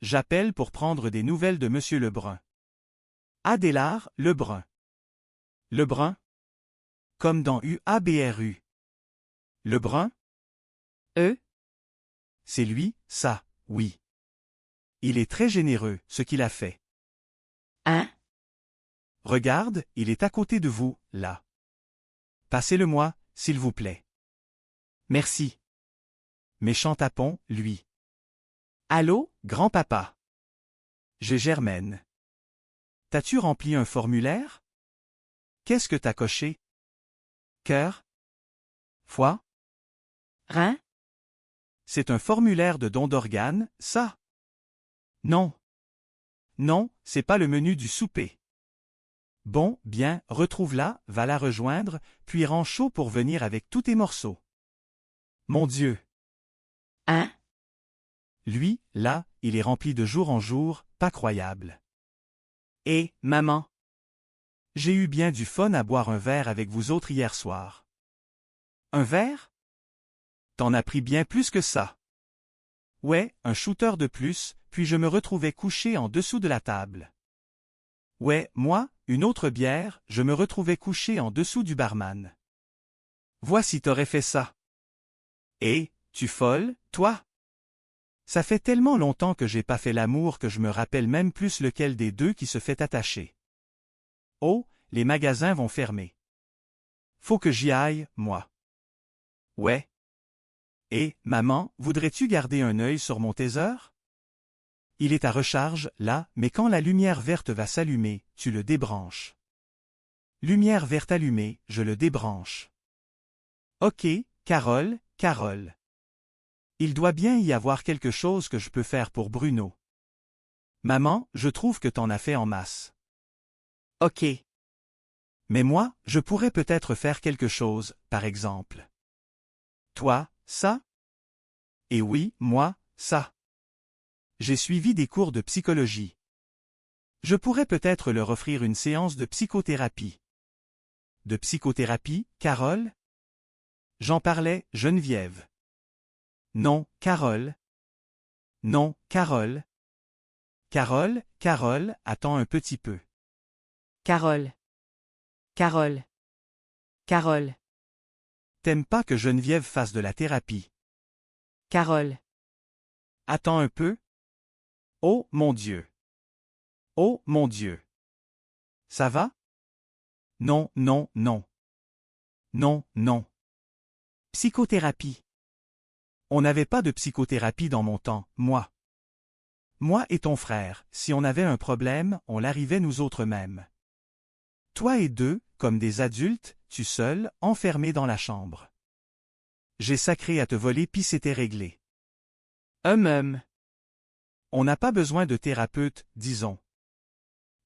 j'appelle pour prendre des nouvelles de Monsieur Lebrun. Adélard Lebrun. Lebrun? Comme dans UABRU. Lebrun? C'est lui, ça, oui. Il est très généreux, ce qu'il a fait. Hein? Regarde, il est à côté de vous, là. Passez-le-moi, s'il vous plaît. Merci. Méchant tapon, lui. Allô, grand-papa? J'ai Germaine. T'as-tu rempli un formulaire? Qu'est-ce que t'as coché? Cœur? Foie? Rein? C'est un formulaire de don d'organes, ça? Non. Non, c'est pas le menu du souper. Bon, bien, retrouve-la, va la rejoindre, puis rends chaud pour venir avec tous tes morceaux. Mon Dieu! Hein? Lui, là, il est rempli de jour en jour, pas croyable. Et, maman? J'ai eu bien du fun à boire un verre avec vous autres hier soir. Un verre? T'en as pris bien plus que ça. Ouais, un shooter de plus, puis je me retrouvais couché en dessous de la table. Ouais, moi, une autre bière, je me retrouvais couché en dessous du barman. Vois si t'aurais fait ça. Et, tu folle, toi? Ça fait tellement longtemps que j'ai pas fait l'amour que je me rappelle même plus lequel des deux qui se fait attacher. Oh, les magasins vont fermer. Faut que j'y aille, moi. Ouais. Et, maman, voudrais-tu garder un œil sur mon taser? Il est à recharge, là, mais quand la lumière verte va s'allumer, tu le débranches. Lumière verte allumée, je le débranche. Ok, Carole, Carole. Il doit bien y avoir quelque chose que je peux faire pour Bruno. Maman, je trouve que t'en as fait en masse. Ok. Mais moi, je pourrais peut-être faire quelque chose, par exemple. Toi, ça? Et oui, moi, ça. J'ai suivi des cours de psychologie. Je pourrais peut-être leur offrir une séance de psychothérapie. De psychothérapie, Carole? J'en parlais, Geneviève. Non, Carole. Non, Carole. Carole, Carole, attends un petit peu. Carole. Carole. Carole. T'aimes pas que Geneviève fasse de la thérapie? Carole. Attends un peu. Oh, mon Dieu. Oh, mon Dieu. Ça va? Non, non, non. Non, non. Psychothérapie. On n'avait pas de psychothérapie dans mon temps, moi. Moi et ton frère, si on avait un problème, on l'arrivait nous autres mêmes. Toi et deux, comme des adultes, tu seul, enfermé dans la chambre. J'ai sacré à te voler pis c'était réglé. On n'a pas besoin de thérapeute, disons.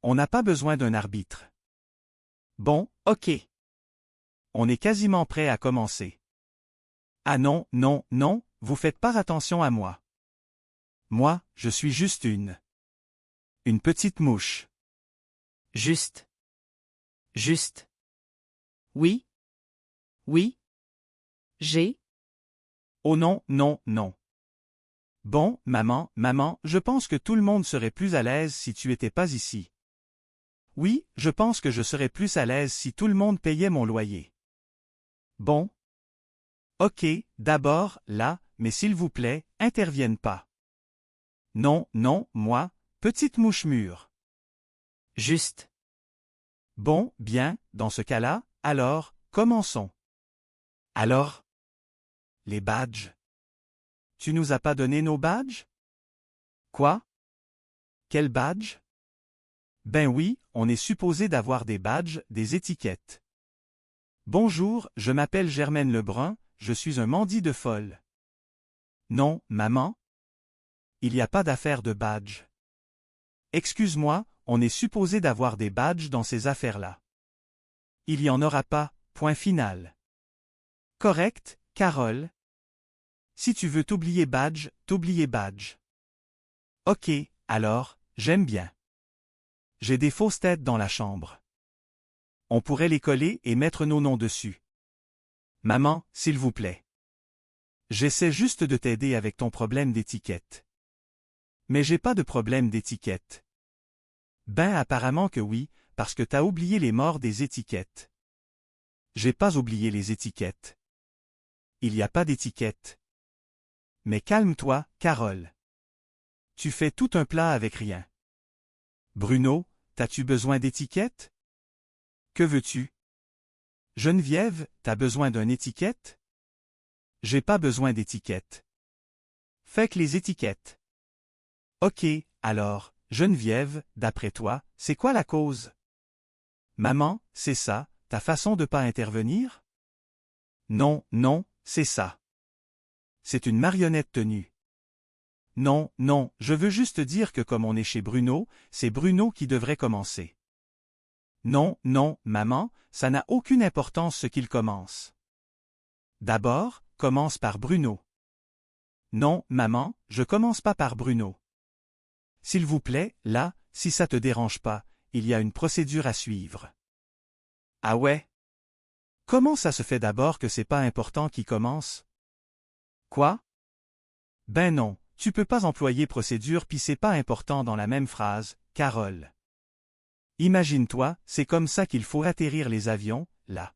On n'a pas besoin d'un arbitre. Bon, ok. On est quasiment prêt à commencer. Ah non, non, non, vous faites pas attention à moi. Moi, je suis juste une petite mouche. Juste. Juste. Oui. Oui. J'ai. Oh non, non, non. Bon, maman, maman, je pense que tout le monde serait plus à l'aise si tu étais pas ici. Oui, je pense que je serais plus à l'aise si tout le monde payait mon loyer. Bon. Ok, d'abord, là, mais s'il vous plaît, intervienne pas. Non, non, moi, petite mouche mûre. Juste. Bon, bien, dans ce cas-là, alors, commençons. Alors? Les badges. Tu nous as pas donné nos badges? Quoi? Quel badge? Ben oui, on est supposé d'avoir des badges, des étiquettes. Bonjour, je m'appelle Germaine Lebrun, je suis un mendie de folle. Non, maman? Il n'y a pas d'affaire de badge. Excuse-moi, on est supposé d'avoir des badges dans ces affaires-là. Il y en aura pas, point final. Correct, Carole? Si tu veux t'oublier badge, t'oublier badge. Ok, alors, j'aime bien. J'ai des fausses têtes dans la chambre. On pourrait les coller et mettre nos noms dessus. Maman, s'il vous plaît. J'essaie juste de t'aider avec ton problème d'étiquette. Mais j'ai pas de problème d'étiquette. Ben apparemment que oui, parce que t'as oublié les morts des étiquettes. J'ai pas oublié les étiquettes. Il y a pas d'étiquette. Mais calme-toi, Carole. Tu fais tout un plat avec rien. Bruno, t'as-tu besoin d'étiquette? Que veux-tu? Geneviève, t'as besoin d'une étiquette? J'ai pas besoin d'étiquette. Fais que les étiquettes. Ok, alors, Geneviève, d'après toi, c'est quoi la cause? Maman, c'est ça, ta façon de pas intervenir? Non, non, c'est ça. C'est une marionnette tenue. Non, non, je veux juste dire que comme on est chez Bruno, c'est Bruno qui devrait commencer. Non, non, maman, ça n'a aucune importance ce qu'il commence. D'abord, commence par Bruno. Non, maman, je commence pas par Bruno. S'il vous plaît, là, si ça te dérange pas, il y a une procédure à suivre. Ah ouais? Comment ça se fait d'abord que c'est pas important qui commence? Quoi? Ben non, tu peux pas employer procédure puis c'est pas important dans la même phrase, Carole. Imagine-toi, c'est comme ça qu'il faut atterrir les avions, là.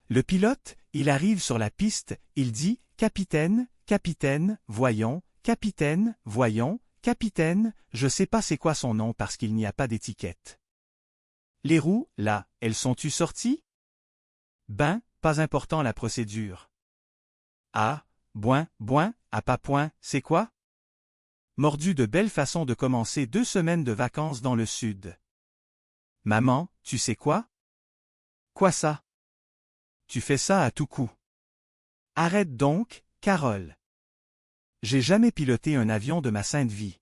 Le pilote, il arrive sur la piste, il dit « Capitaine, capitaine, voyons, capitaine, voyons, capitaine, je sais pas c'est quoi son nom parce qu'il n'y a pas d'étiquette. » Les roues, là, elles sont-tu sorties? Ben, pas important la procédure. Ah, boin, à pas point, c'est quoi? Mordu de belle façon de commencer 2 semaines de vacances dans le sud. Maman, tu sais quoi? Quoi ça? Tu fais ça à tout coup. Arrête donc, Carole. J'ai jamais piloté un avion de ma sainte vie.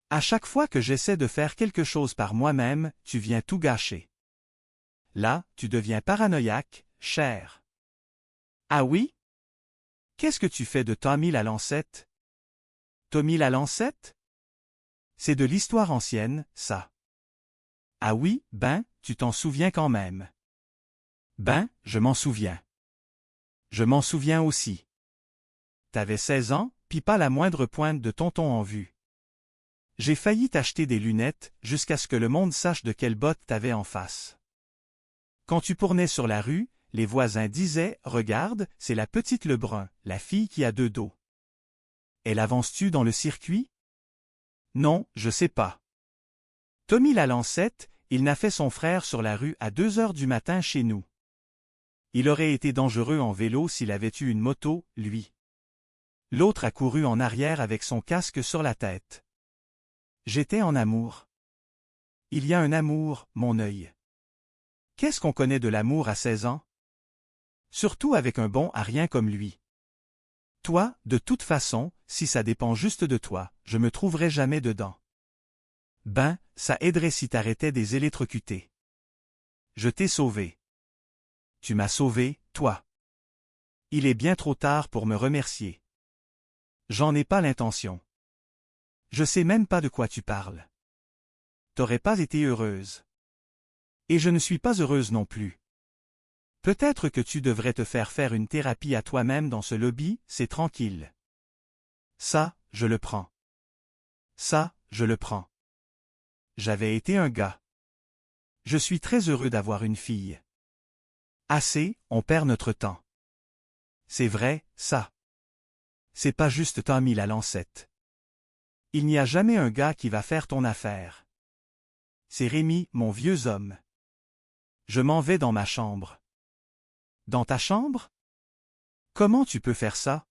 À chaque fois que j'essaie de faire quelque chose par moi-même, tu viens tout gâcher. Là, tu deviens paranoïaque, cher. Ah oui? Qu'est-ce que tu fais de Tommy la lancette? Tommy la lancette? C'est de l'histoire ancienne, ça. Ah oui, ben, tu t'en souviens quand même. Ben, je m'en souviens. Je m'en souviens aussi. T'avais 16 ans, pis pas la moindre pointe de tonton en vue. J'ai failli t'acheter des lunettes, jusqu'à ce que le monde sache de quelle botte t'avais en face. Quand tu tournais sur la rue, les voisins disaient « Regarde, c'est la petite Lebrun, la fille qui a 2 dos. » Elle avance-tu dans le circuit? Non, je sais pas. Tommy la lancette, il n'a fait son frère sur la rue à 2 heures du matin chez nous. Il aurait été dangereux en vélo s'il avait eu une moto, lui. L'autre a couru en arrière avec son casque sur la tête. J'étais en amour. Il y a un amour, mon œil. Qu'est-ce qu'on connaît de l'amour à 16 ans? Surtout avec un bon à rien comme lui. Toi, de toute façon, si ça dépend juste de toi, je me trouverai jamais dedans. Ben, ça aiderait si t'arrêtais des électrocutés. Je t'ai sauvé. Tu m'as sauvé, toi. Il est bien trop tard pour me remercier. J'en ai pas l'intention. Je sais même pas de quoi tu parles. T'aurais pas été heureuse. Et je ne suis pas heureuse non plus. Peut-être que tu devrais te faire une thérapie à toi-même dans ce lobby, c'est tranquille. Ça, je le prends. Ça, je le prends. J'avais été un gars. Je suis très heureux d'avoir une fille. Assez, on perd notre temps. C'est vrai, ça. C'est pas juste Tommy la lancette. Il n'y a jamais un gars qui va faire ton affaire. C'est Rémi, mon vieux homme. Je m'en vais dans ma chambre. Dans ta chambre? Comment tu peux faire ça?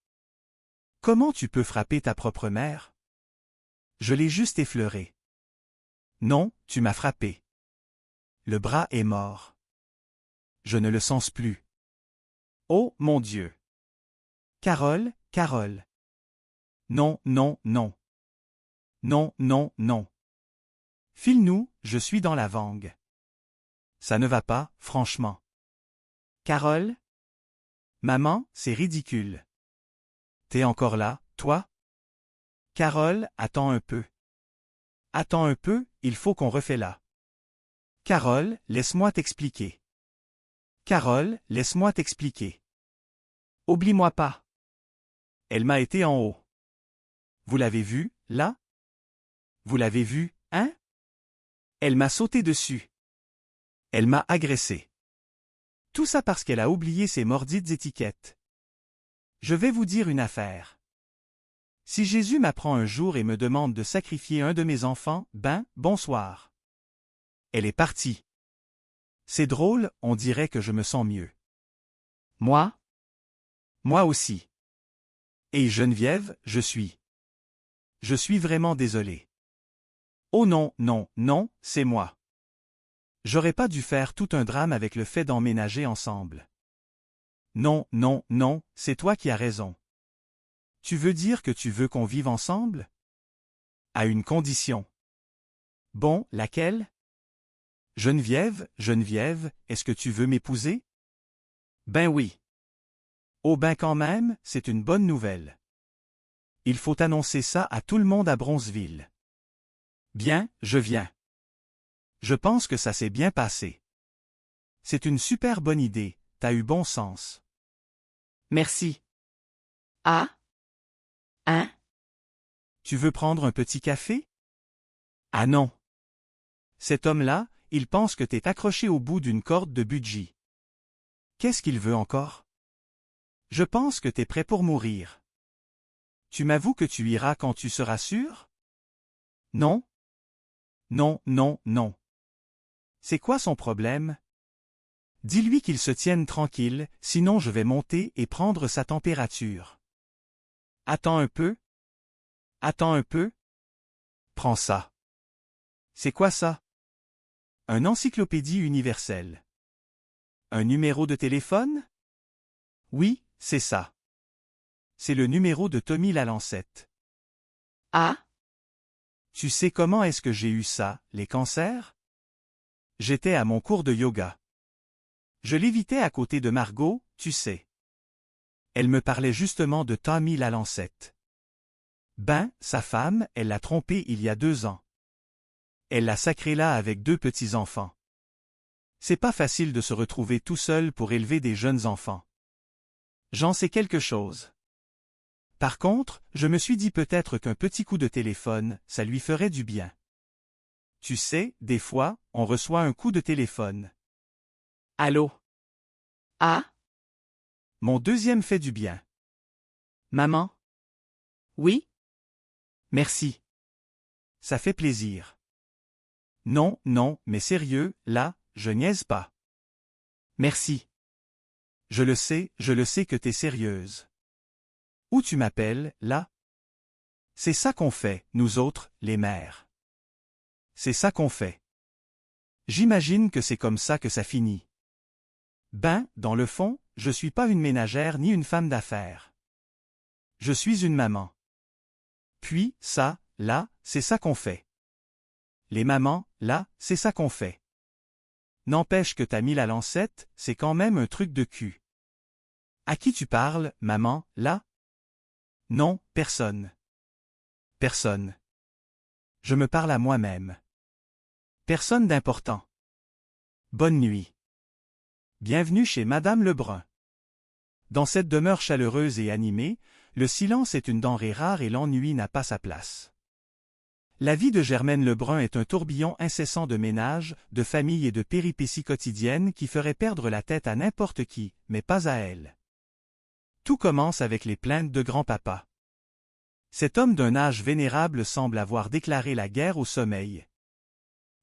Comment tu peux frapper ta propre mère? Je l'ai juste effleuré. Non, tu m'as frappé. Le bras est mort. Je ne le sens plus. Oh, mon Dieu! Carole, Carole. Non, non, non. Non, non, non. File-nous, je suis dans la vangue. Ça ne va pas, franchement. Carole? Maman, c'est ridicule. T'es encore là, toi? Carole, attends un peu. Attends un peu, il faut qu'on refait là. Carole, laisse-moi t'expliquer. Carole, laisse-moi t'expliquer. Oublie-moi pas. Elle m'a été en haut. Vous l'avez vu, là? Vous l'avez vu, hein? Elle m'a sauté dessus. Elle m'a agressé. Tout ça parce qu'elle a oublié ses mordides étiquettes. Je vais vous dire une affaire. Si Jésus m'apprend un jour et me demande de sacrifier un de mes enfants, bonsoir. Elle est partie. C'est drôle, on dirait que je me sens mieux. Moi? Moi aussi. Et Geneviève, je suis vraiment désolé. Oh non, non, non, c'est moi. J'aurais pas dû faire tout un drame avec le fait d'emménager ensemble. Non, non, non, c'est toi qui as raison. Tu veux dire que tu veux qu'on vive ensemble? À une condition. Bon, laquelle? Geneviève, Geneviève, est-ce que tu veux m'épouser? Ben oui. Oh ben quand même, c'est une bonne nouvelle. Il faut annoncer ça à tout le monde à Bronzeville. Bien, je viens. Je pense que ça s'est bien passé. C'est une super bonne idée, t'as eu bon sens. Merci. Ah? Hein? Tu veux prendre un petit café? Ah non. Cet homme-là, il pense que t'es accroché au bout d'une corde de budgie. Qu'est-ce qu'il veut encore? Je pense que t'es prêt pour mourir. Tu m'avoues que tu iras quand tu seras sûr? Non? Non, non, non. C'est quoi son problème? Dis-lui qu'il se tienne tranquille, sinon je vais monter et prendre sa température. Attends un peu. Attends un peu. Prends ça. C'est quoi ça? Un encyclopédie universelle. Un numéro de téléphone? Oui, c'est ça. C'est le numéro de Tommy Lalancette. Ah? Tu sais comment est-ce que j'ai eu ça, les cancers? J'étais à mon cours de yoga. Je lévitais à côté de Margot, tu sais. Elle me parlait justement de Tommy Lalancette. Sa femme, elle l'a trompé il y a 2 ans. Elle l'a sacré là avec 2 petits-enfants. C'est pas facile de se retrouver tout seul pour élever des jeunes enfants. J'en sais quelque chose. Par contre, je me suis dit peut-être qu'un petit coup de téléphone, ça lui ferait du bien. Tu sais, des fois, on reçoit un coup de téléphone. Allô? Ah? Mon deuxième fait du bien. Maman? Oui? Merci. Ça fait plaisir. Non, non, mais sérieux, là, je niaise pas. Merci. Je le sais que t'es sérieuse. Où tu m'appelles, là? C'est ça qu'on fait, nous autres, les mères. C'est ça qu'on fait. J'imagine que c'est comme ça que ça finit. Dans le fond, je suis pas une ménagère ni une femme d'affaires. Je suis une maman. Puis, ça, là, c'est ça qu'on fait. Les mamans, là, c'est ça qu'on fait. N'empêche que t'as mis la lancette, c'est quand même un truc de cul. À qui tu parles, maman, là? Non, personne. Personne. Je me parle à moi-même. Personne d'important. Bonne nuit. Bienvenue chez Madame Lebrun. Dans cette demeure chaleureuse et animée, le silence est une denrée rare et l'ennui n'a pas sa place. La vie de Germaine Lebrun est un tourbillon incessant de ménage, de famille et de péripéties quotidiennes qui ferait perdre la tête à n'importe qui, mais pas à elle. Tout commence avec les plaintes de grand-papa. Cet homme d'un âge vénérable semble avoir déclaré la guerre au sommeil.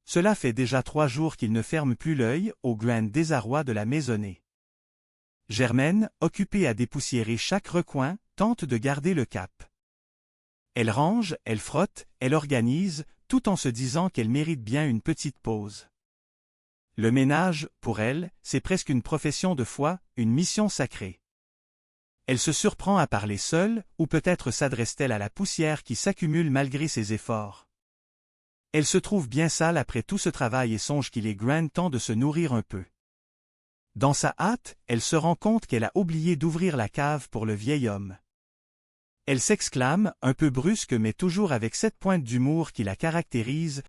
Cela fait déjà 3 jours qu'il ne ferme plus l'œil, au grand désarroi de la maisonnée. Germaine, occupée à dépoussiérer chaque recoin, tente de garder le cap. Elle range, elle frotte, elle organise, tout en se disant qu'elle mérite bien une petite pause. Le ménage, pour elle, c'est presque une profession de foi, une mission sacrée. Elle se surprend à parler seule, ou peut-être s'adresse-t-elle à la poussière qui s'accumule malgré ses efforts. Elle se trouve bien sale après tout ce travail et songe qu'il est grand temps de se nourrir un peu. Dans sa hâte, elle se rend compte qu'elle a oublié d'ouvrir la cave pour le vieil homme. Elle s'exclame, un peu brusque mais toujours avec cette pointe d'humour qui la caractérise,